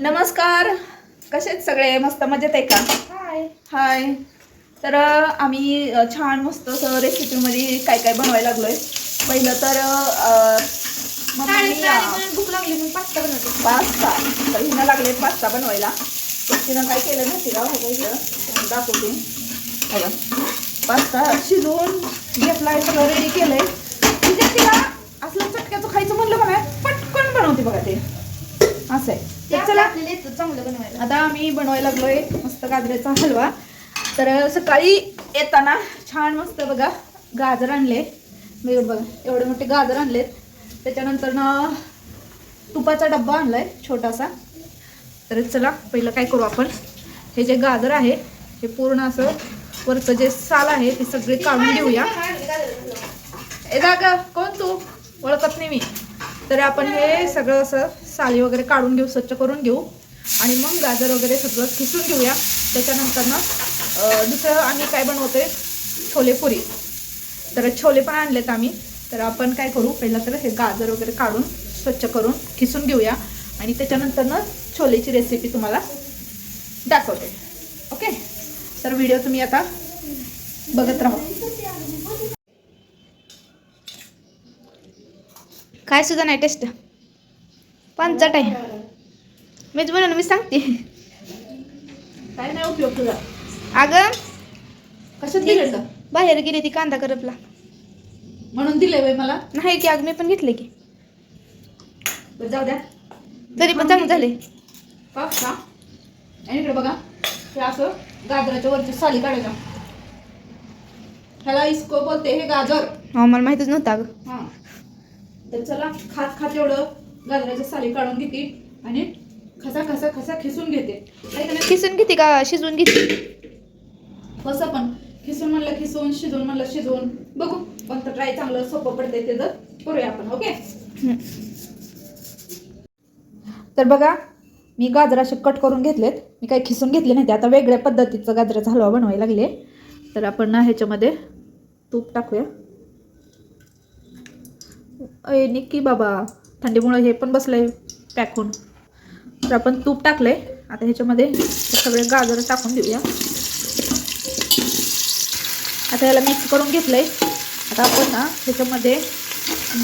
नमस्कार, कसेच सगळे? मस्त मजेत आहे का? हाय हाय. तर आम्ही छान मस्त असं रेसिपीमध्ये काय काय बनवायला लागलोय. पहिलं तर मम्मीने भूक लागली म्हणून पास्ता बनवते. पास्ता. तर हिनं लागले पास्ता बनवायला. तिनं काय केलं माहिती का? इकडं दाखवते बघा. पास्ता शिजवून घेतलाय, सगळं रेडी केलंय. तिथे तिला असलं चटक्याचं खायचं म्हणलं बघा, पटकन बनवते बघा ते असं आहे. चला चांगलं बनवायला. आता आम्ही बनवायला लागलोय मस्त गाजराचा हलवा. तर सकाळी येताना छान मस्त बघा गाजर आणले. बघा एवढे मोठे गाजर आणलेत. त्याच्यानंतर तुपाचा डब्बा आणलाय छोटासा. तर चला पहिलं काय करू आपण, हे जे गाजर आहे हे पूर्ण असं वरचं जे साल आहे ते सगळे काढून घेऊया. ए जागा कोण तू? ओळखत नाही मी. तर आपण हे सगळं असं साली वगैरे काढून घेऊ, स्वच्छ करून घेऊ आणि मग गाजर वगैरे सगळं किसून घेऊया. त्याच्यानंतर दुसरं आम्ही काय बनवतोय, छोले पुरी. तर छोले पण आणलेत आम्ही. तर आपण काय करू, पहिलं तर हे गाजर वगैरे काढून स्वच्छ करून किसून घेऊया आणि त्याच्यानंतर छोलेची रेसिपी तुम्हाला दाखवते. ओके, तर व्हिडिओ तुम्ही आता बघत राहा. काय सुद्धा नाही टेस्ट, पंचाट आहे. मीच बनवून मी सांगते. काय नाही उपयोग तुझा. अगं कशात दिलं? बाहेर गेली ती कांदा करपला म्हणून दिले वय मला. नाही की अगं मी पण घेतले की, जाऊ द्या. तरी पण चांगले झाले. पास्ता आणि इकडे बघा, हे असं गाजराच्या वरची साली काढायच्या. ह्याला इसको बोलते, हे गाजर. हो मला माहितीच नव्हतं अगं. हा, तर चला खात खात एवढं गाजराच्या साली काढून घेते आणि खसा खसा खसा खिसून घेते. खिसून घेते का शिजवून घेते? कसं पण, खिसून म्हणलं खिसून, शिजवून म्हणलं शिजवून. बघू कोणतं ट्राय चांगलं सोपं पडते ते तर करूया आपण. ओके, तर बघा मी गाजर असे कट करून घेतलेत. मी काही खिसून घेतले नाही ते. आता वेगळ्या पद्धतीचं गाजराचा हलवा बनवायला लागले. तर आपण ह्याच्यामध्ये तूप टाकूया. अय निक्की बाबा, थंडीमुळे हे पण बसलंय पॅक होऊन. तर आपण तूप टाकलंय. आता ह्याच्यामध्ये सगळे गाजर टाकून देऊया. आता याला मिक्स करून घेतलंय. आता आपण ह्याच्यामध्ये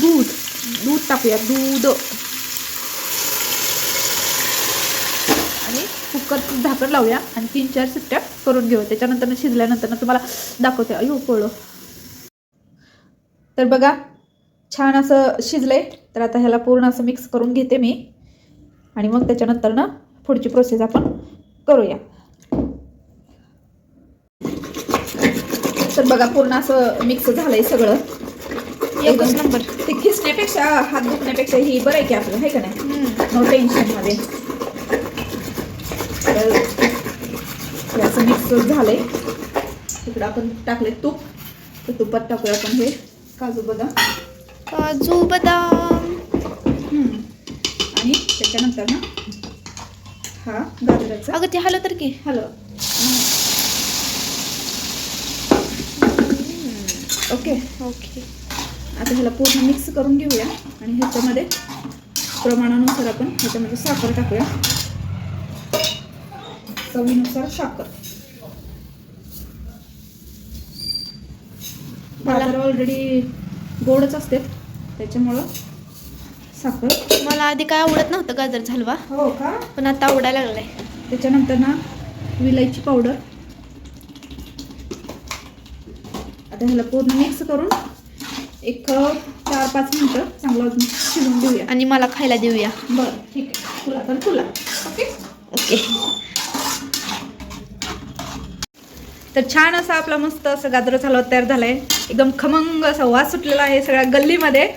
दूध टाकूया. दूध आणि कुकरचं झाकण लावूया आणि 3-4 शिट्ट्या करून घेऊ. त्याच्यानंतर शिजल्यानंतर तुम्हाला दाखवते. अयो पोळं. तर बघा छान असं शिजलंय. तर आता ह्याला पूर्ण असं मिक्स करून घेते मी आणि मग त्याच्यानंतर पुढची प्रोसेस आपण करूया. तर बघा पूर्ण असं मिक्स झालंय सगळं. एकच नंबर. ते खिसण्यापेक्षा, हात दुखण्यापेक्षा ही बरं आहे की आपलं, आहे का नाही? नो टेन्शन मध्ये. तर हे असं मिक्स झालंय. इकडं आपण टाकले तूप. तर तुपात टाकूया आपण हे काजू बदाम. काजू बदाम आणि त्याच्यानंतर हा गाजराचा. अगं ते हलव तर की. हॅलो. Okay okay. आता ह्याला पूर्ण मिक्स करून घेऊया आणि ह्याच्यामध्ये प्रमाणानुसार आपण ह्याच्यामध्ये साखर टाकूया. चवीनुसार साखर. गाजर ऑलरेडी गोडच असते त्याच्यामुळं साखर. मला आधी काय आवडत नव्हतं गाजर हलवा. हो का? पण आता आवडायला लागलाय. त्याच्यानंतर विलायची पावडर. आता ह्याला पूर्ण मिक्स करून एक 4-5 मिनिटं चांगलं अजून शिजवून घेऊया आणि मला खायला देऊया. बरं ठीक आहे. तुला तर तुला. Okay okay. तर छान असा आपला मस्त असं गाजराचा हलवा तयार झालाय. एकदम खमंग असा वास सुटलेला आहे सगळ्या गल्लीमध्ये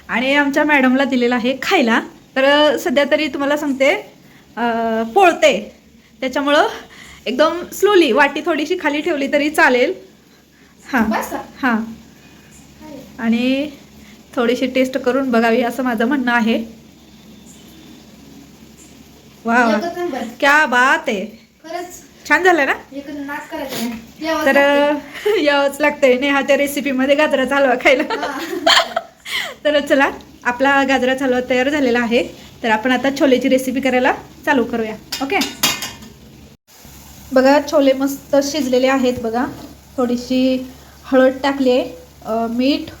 आणि आमच्या मॅडमला दिलेला आहे खायला. तर सध्या तरी तुम्हाला सांगते पोळते, त्याच्यामुळं एकदम स्लोली वाटी थोडीशी खाली ठेवली तरी चालेल. हां हां, आणि थोडीशी टेस्ट करून बघावी असं माझं म्हणणं आहे. वा क्या बात आहे. खरंच छान झालं ना? तर यावंच लागतंय नेहाच्या रेसिपीमध्ये गाजराचा हलवा खायला. तर चला आपला गाजराचा हलवा तयार झालेला आहे. तर आपण आता छोलेची रेसिपी करायला चालू करूया. ओके. बघा छोले मस्त शिजलेले आहेत बघा. थोडीशी हळद टाकली आहे, मीठ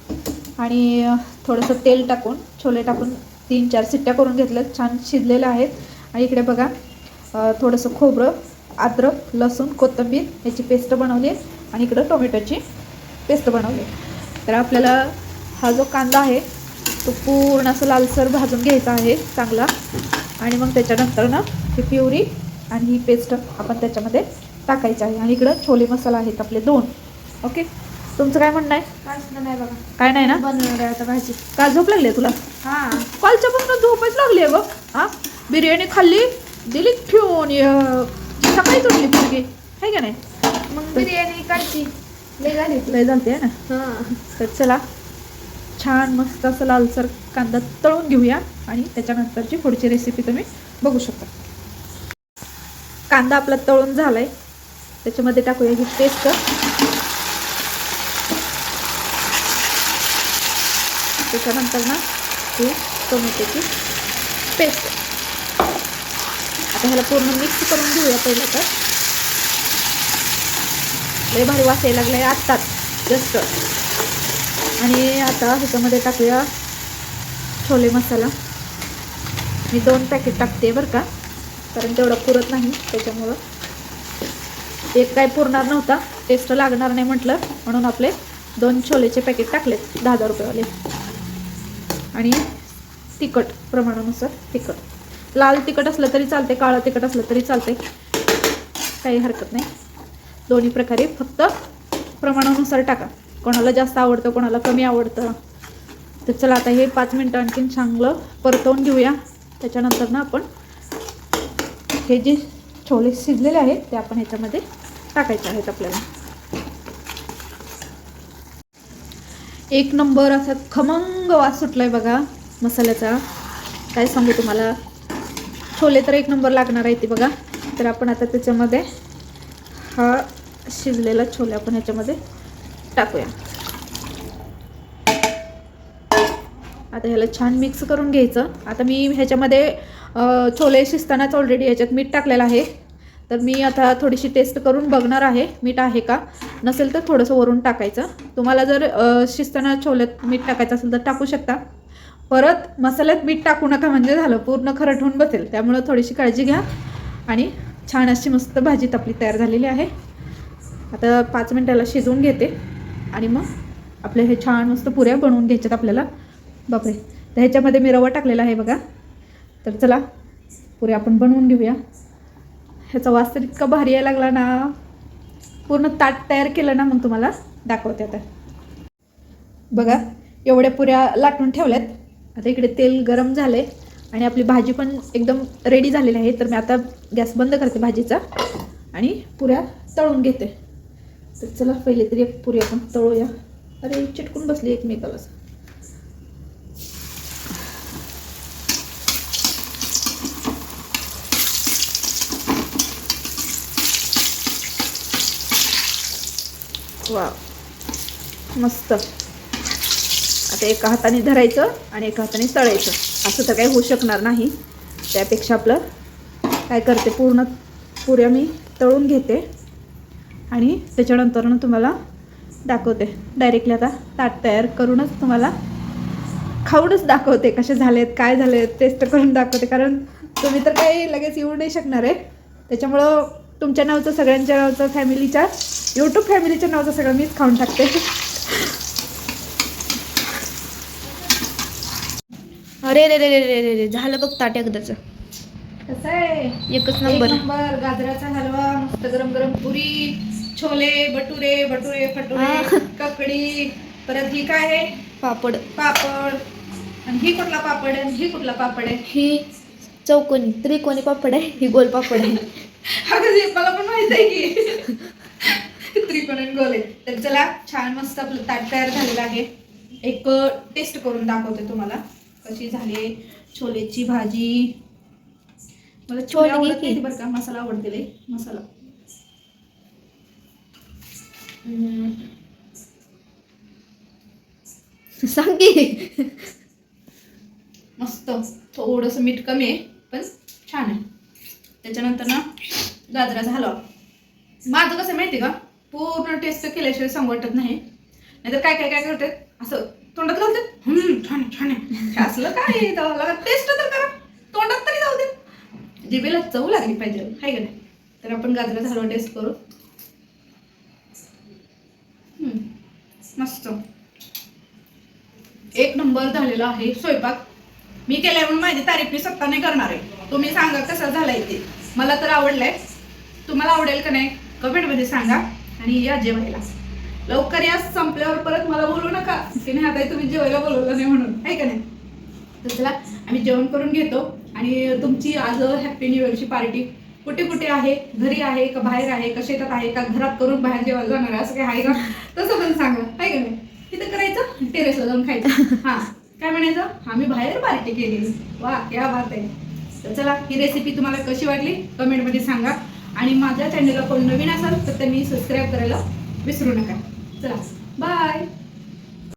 आणि थोडंसं तेल टाकून छोले टाकून 3-4 शिट्ट्या करून घेतल्यात. छान शिजलेले आहेत. आणि इकडे बघा थोडंसं खोबरं, अद्रक, लसूण, कोथिंबीर याची पेस्ट बनवली आहे आणि इकडं टोमॅटोची पेस्ट बनवली. तर आपल्याला हा जो कांदा आहे तो पूर्ण असं लालसर भाजून घ्यायचा आहे चांगला. आणि मग त्याच्यानंतर ना ही प्युरी आणि ही पेस्ट आपण त्याच्यामध्ये टाकायची आहे. आणि इकडं छोले मसाला आहेत आपले 2. ओके. तुमचं काय म्हणणं आहे? काहीच नाही बघा, काय नाही ना? बनवणार आहे आता भाजी. का झोप लागली आहे तुला? हां, कालच्यापासून झोपच लागली आहे बघ. हां, बिर्याणी खाल्ली, दिली ठेवून सकाळीच उठली पोरगी आहे का नाही? मग बिर्याणी काढची लय झाली. लय झालते ना. हां, तर चला छान मस्त असं लालसर कांदा तळून घेऊया आणि त्याच्यानंतरची पुढची रेसिपी तुम्ही बघू शकता. कांदा आपला तळून झालाय, त्याच्यामध्ये टाकूया ही पेस्ट. त्याच्यानंतर ना ही टोमॅटोची पेस्ट. आता ह्याला पूर्ण मिक्स करून घेऊया पहिलं तर. लय भारी वास यायला लागलाय आत्ताच जस्ट. आणि आता ह्याच्यामध्ये टाकूया छोले मसाला. मी 2 पॅकेट टाकते बरं का, कारण तेवढं पुरत नाही, त्याच्यामुळं एक काय पुरणार नव्हता, टेस्ट लागणार नाही म्हटलं म्हणून आपले 2 छोलेचे पॅकेट टाकलेत 10-10 रुपयेवाले. आणि तिखट प्रमाणानुसार तिखट. लाल तिखट असलं तरी चालते, काळं तिखट असलं तरी चालते, काही हरकत नाही. दोन्ही प्रकारे फक्त प्रमाणानुसार टाका. कोणाला जास्त आवडतं, कोणाला कमी आवडतं. तर चला आता हे 5 मिनटं आणखीन चांगलं परतवून घेऊया. त्याच्यानंतर ना आपण हे जे छोले शिजलेले आहेत ते आपण ह्याच्यामध्ये टाकायचे आहेत आपल्याला. एक नंबर असा खमंग वास सुटलाय बघा मसाल्याचा, काय सांगू तुम्हाला. छोले तर एक नंबर लागणार आहे ते बघा. तर आपण आता त्याच्यामध्ये हा शिजलेला छोले आपण ह्याच्यामध्ये टाकूया. आता ह्याला छान मिक्स करून घ्यायचं. आता मी ह्याच्यामध्ये छोले शिजतानाच ऑलरेडी ह्याच्यात मीठ टाकलेलं आहे. तर मी आता थोडीशी टेस्ट करून बघणार आहे मीठ आहे का. नसेल तर थोडंसं वरून टाकायचं. तुम्हाला जर शिजताना छोल्यात मीठ टाकायचं असेल तर टाकू शकता. परत मसाल्यात मीठ टाकू नका, म्हणजे झालं पूर्ण खरटून बसेल. त्यामुळं थोडीशी काळजी घ्या. आणि छान अशी मस्त भाजी आपली तयार झालेली आहे. आता 5 मिनटाला शिजवून घेते आणि मग आपले हे छान मस्त पुऱ्या बनवून घ्यायच्यात आपल्याला. बापरे, तर ह्याच्यामध्ये मी रवा टाकलेला आहे बघा. तर चला पुऱ्या आपण बनवून घेऊया. ह्याचा वास तर इतका भारी यायला लागला ना. पूर्ण ताट तयार केलं ना मग तुम्हाला दाखवते. आता बघा एवढ्या पुऱ्या लाटून ठेवल्यात. आता इकडे तेल गरम झाले आणि आपली भाजी पण एकदम रेडी झालेली आहे. तर मी आता गॅस बंद करते भाजीचा आणि पुऱ्या तळून घेते. तर चला पहिले तरी एक पुरी आपण तळूया. अरे चिटकून बसली एकमेकाला. वा मस्त. आता एका हाताने धरायचं आणि एका हाताने तळायचं, असं तर काही होऊ शकणार नाही. त्यापेक्षा आपलं काय करते, पूर्ण पुऱ्या मी तळून घेते आणि त्याच्यानंतर तुम्हाला दाखवते. डायरेक्टली आता ताट तयार करूनच तुम्हाला खाऊनच दाखवते कसे झालेत, काय झालेत, टेस्ट करून दाखवते. कारण तुम्ही तर काही लगेच येऊ नाही शकणार आहे. त्याच्यामुळं तुमच्या नावचं, सगळ्यांच्या नावचं, फॅमिलीच्या, यूट्यूब फॅमिलीच्या नावचं सगळं मीच खाऊन टाकते. अरे रे रे रे रे रे रे, झालं बघ ताट एकदाचं. कसं आहे, एकच नंबर. गाजराचा हलवा, मस्त गरम गरम पुरी, छोले, बटुरे बटुरे फटुरे, ककडी, परत ही काय आहे, पापड. पापड. आणि ही कुठला पापड आहे, ही कुठला पापड आहे. ही चौकोनी त्रिकोणी पापड आहे, ही गोल पापड आहे. अगं मला पण माहित आहे की त्रिकोणी गोल आहे. तर चला छान मस्त आपलं ताट तयार झालेलं आहे. एक टेस्ट करून दाखवते तुम्हाला कशी झाली छोलेची भाजी. मला छोले आवडत नाही बरं का, मसाला आवडते मसाला. सांग की. मस्त. थोडंसं मीठ कमी आहे पण छान आहे. त्याच्यानंतर ना गाजराचा हलवा. माझं कसं माहिती का, पूर्ण टेस्ट केल्याशिवाय सांगू वाटत नाही. नाहीतर काय काय काय करतात असं तोंडात घालतात, छान आहे छान आहे. हे असलं काय टेस्ट तर करा, तोंडात तरी जाऊ दे, जिभेला चव लागली पाहिजे, हाय का नाही. तर आपण गाजराचा हलवा टेस्ट करू. मस्त एक नंबर झालेला आहे स्वयंपाक. मी केलाय म्हणून माझी तारीफ मी स्वतः नाही करणार आहे. तुम्ही सांगा कसा झालाय ते. मला तर आवडलाय. तुम्हाला आवडेल का नाही कमेंटमध्ये सांगा. आणि या जेवायला लवकर या, संपल्यावर परत मला बोलू नका की नाही आता तुम्ही जेवायला बोलवलं नाही म्हणून, आहे का नाही. तर चला आम्ही जेवण करून घेतो. आणि तुमची आज हॅपी न्यू इयरची पार्टी कुठे कुठे आहे, घरी आहे का बाहेर आहे का शेतात आहे का घरात करून बाहेर जेवायला जाणार आहे, असं काही आहे का तसं पण सांगा, आहे का नाही. तिथं करायचं, टेरेसला जाऊन खायचं. हां काय म्हणायचं, आम्ही बाहेर पार्टी केली, वा क्या बात आहे. तर चला ही रेसिपी तुम्हाला कशी वाटली कमेंटमध्ये सांगा. आणि माझ्या चॅनलला कोण नवीन असाल तर त्यांनी सबस्क्राईब करायला विसरू नका. चला बाय.